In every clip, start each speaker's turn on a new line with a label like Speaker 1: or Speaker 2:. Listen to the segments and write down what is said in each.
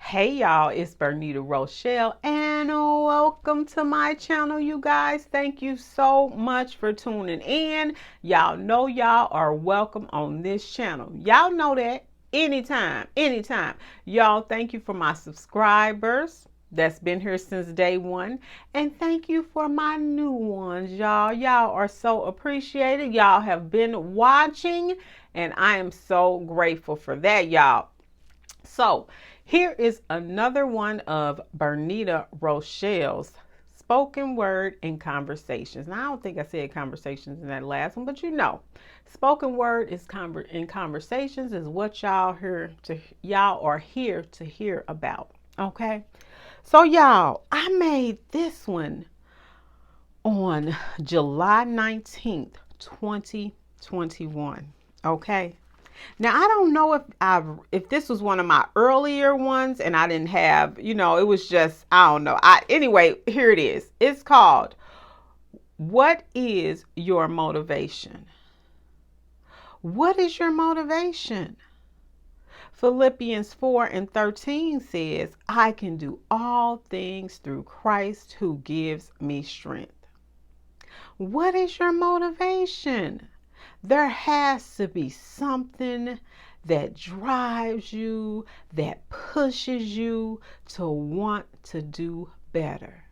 Speaker 1: Hey y'all, it's Bernita Rochelle and welcome to my channel, you guys. Thank you so much for tuning in. Y'all know y'all are welcome on this channel. Y'all know that anytime. Y'all, thank you for my subscribers that's been here since day one. And thank you for my new ones, y'all. Y'all are so appreciated. Y'all have been watching and I am so grateful for that, y'all. So here is another one of Bernita Rochelle's spoken word and conversations. Now, I don't think I said conversations in that last one, but spoken word is in conversations is what y'all are here to hear about. Okay. So y'all, I made this one on July 19th, 2021. Okay. Now I don't know if this was one of my earlier ones and I didn't have, it was just I don't know. Anyway, here it is. It's called What is your motivation? What is your motivation? Philippians 4:13 says, I can do all things through Christ who gives me strength. What is your motivation? There has to be something that drives you, that pushes you to want to do better.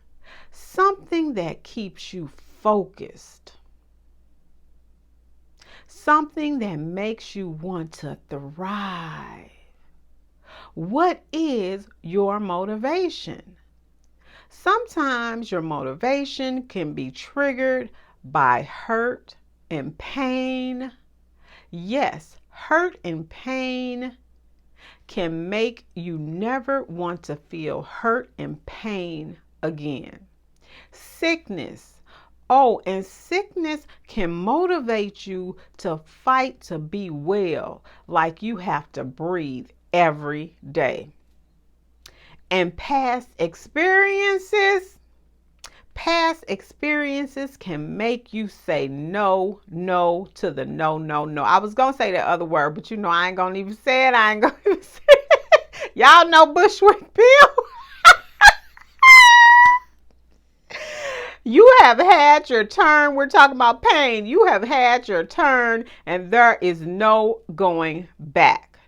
Speaker 1: Something that keeps you focused. Something that makes you want to thrive. What is your motivation? Sometimes your motivation can be triggered by hurt and pain. Yes, hurt and pain can make you never want to feel hurt and pain again. Sickness. Oh, and sickness can motivate you to fight to be well, like you have to breathe every day. And past experiences can make you say no to the no. I was going to say that other word, but I ain't going to even say it. I ain't going to even say it. Y'all know Bushwick Bill. You have had your turn. We're talking about pain. You have had your turn and there is no going back.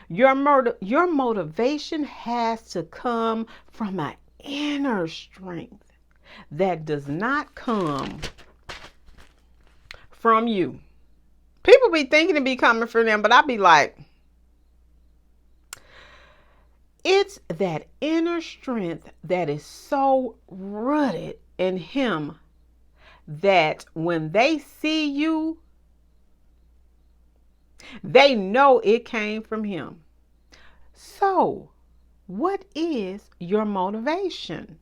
Speaker 1: Your motivation has to come from an inner strength that does not come from you. People be thinking it be coming from them, but I be like, it's that inner strength that is so rooted in him that when they see you, they know it came from him. So, what is your motivation?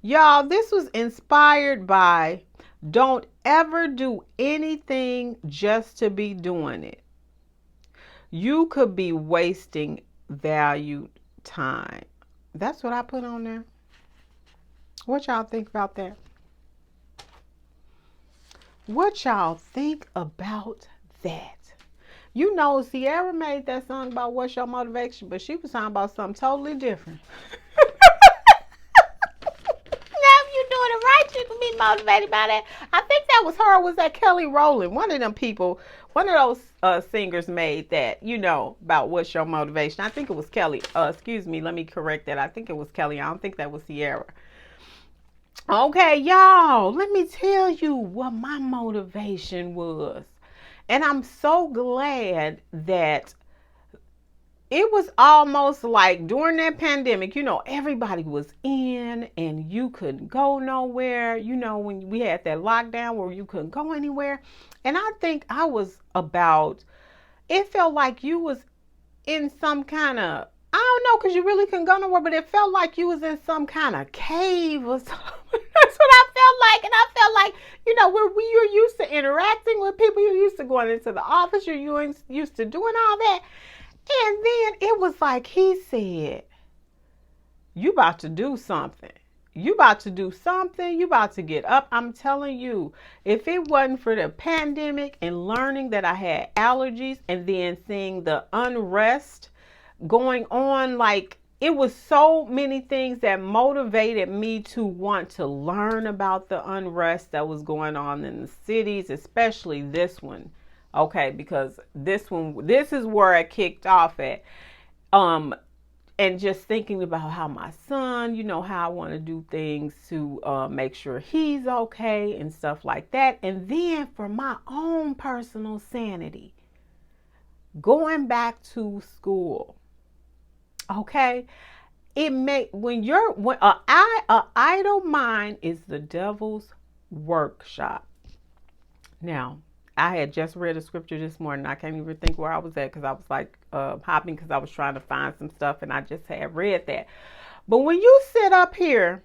Speaker 1: Y'all, this was inspired by don't ever do anything just to be doing it. You could be wasting valued time. That's what I put on there. What y'all think about that? What y'all think about that? Sierra made that song about what's your motivation, but she was talking about something totally different. Doing it right, you can be motivated by that. I think that was her. Was that Kelly Rowland? One of them people, one of those singers made that, about what's your motivation. I think it was Kelly. Excuse me, let me correct that. I think it was Kelly. I don't think that was Sierra. Okay, y'all, let me tell you what my motivation was. And I'm so glad that it was almost like during that pandemic, everybody was in and you couldn't go nowhere. When we had that lockdown where you couldn't go anywhere. And I think it felt like you was in some kind of, I don't know, because you really couldn't go nowhere, but it felt like you was in some kind of cave or something. That's what I felt like. And I felt like, where you're used to interacting with people, you're used to going into the office, you're used to doing all that. And then it was like he said, you about to do something. You about to do something. You about to get up. I'm telling you, if it wasn't for the pandemic and learning that I had allergies and then seeing the unrest going on, like it was so many things that motivated me to want to learn about the unrest that was going on in the cities, especially this one. Okay, because this is where I kicked off at. And just thinking about how my son, how I want to do things to make sure he's okay and stuff like that. And then for my own personal sanity, going back to school. Okay, when a idle mind is the devil's workshop. Now, I had just read a scripture this morning. I can't even think where I was at because I was like hopping because I was trying to find some stuff and I just had read that. But when you sit up here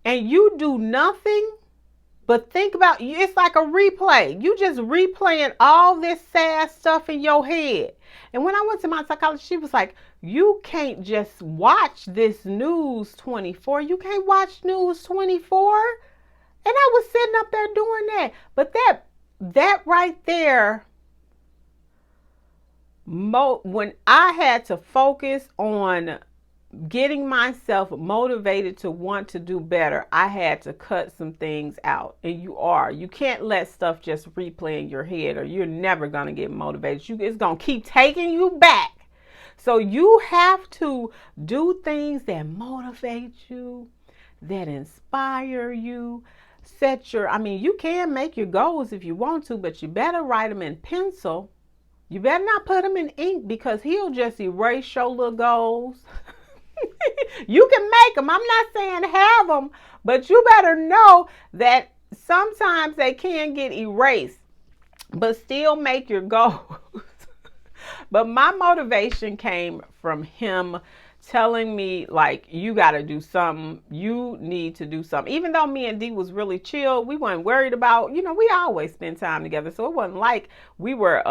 Speaker 1: and you do nothing but think about, it's like a replay. You just replaying all this sad stuff in your head. And when I went to my psychologist, she was like, you can't just watch this News 24. You can't watch News 24. And I was sitting up there doing that. But that right there, when I had to focus on getting myself motivated to want to do better, I had to cut some things out. And you can't let stuff just replay in your head or you're never going to get motivated. It's going to keep taking you back. So you have to do things that motivate you, that inspire you. You can make your goals if you want to, but you better write them in pencil. You better not put them in ink because he'll just erase your little goals. You can make them. I'm not saying have them, but you better know that sometimes they can get erased, but still make your goals. But my motivation came from him telling me, like, you got to do something. You need to do something. Even though me and Dee was really chill, we weren't worried about, we always spend time together. So it wasn't like we were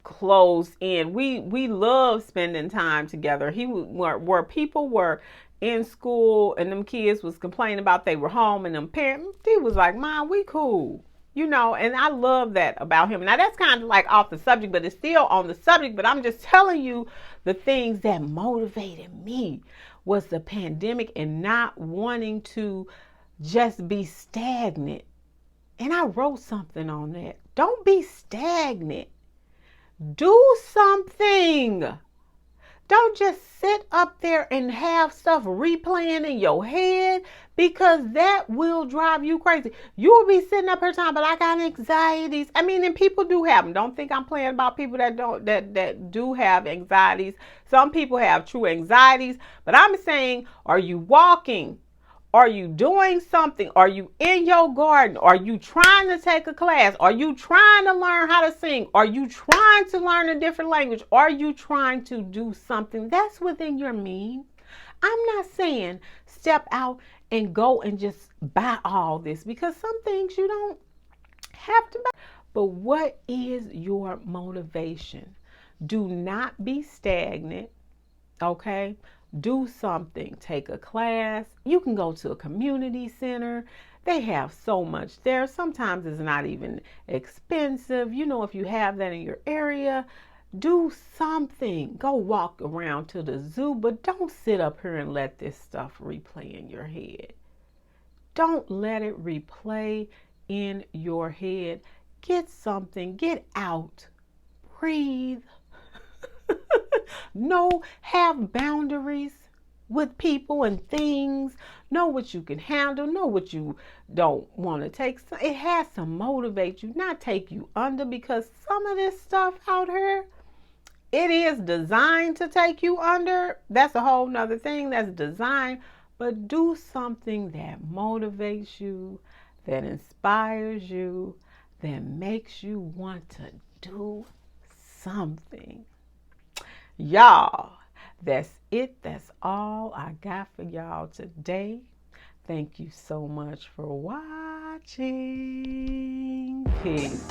Speaker 1: closed in. We love spending time together. Where people were in school and them kids was complaining about they were home and them parents, Dee was like, Mom, we cool. And I love that about him. Now, that's kind of like off the subject, but it's still on the subject. But I'm just telling you the things that motivated me was the pandemic and not wanting to just be stagnant. And I wrote something on that. Don't be stagnant. Do something. Don't just sit up there and have stuff replaying in your head because that will drive you crazy. You will be sitting up here talking, but I got anxieties. And people do have them. Don't think I'm playing about people that do have anxieties. Some people have true anxieties, but I'm saying, are you walking? Are you doing something? Are you in your garden? Are you trying to take a class? Are you trying to learn how to sing? Are you trying to learn a different language? Are you trying to do something that's within your means? I'm not saying step out and go and just buy all this because some things you don't have to buy. But what is your motivation? Do not be stagnant, okay? Do something. Take a class. You can go to a community center. They have so much there. Sometimes it's not even expensive. If you have that in your area, do something. Go walk around to the zoo, but don't sit up here and let this stuff replay in your head. Don't let it replay in your head. Get something. Get out. Breathe. Have boundaries with people and things. Know what you can handle. Know what you don't want to take. It has to motivate you, not take you under, because some of this stuff out here, it is designed to take you under. That's a whole nother thing that's designed. But do something that motivates you, that inspires you, that makes you want to do something. Y'all, that's it. That's all I got for y'all today. Thank you so much for watching. Peace.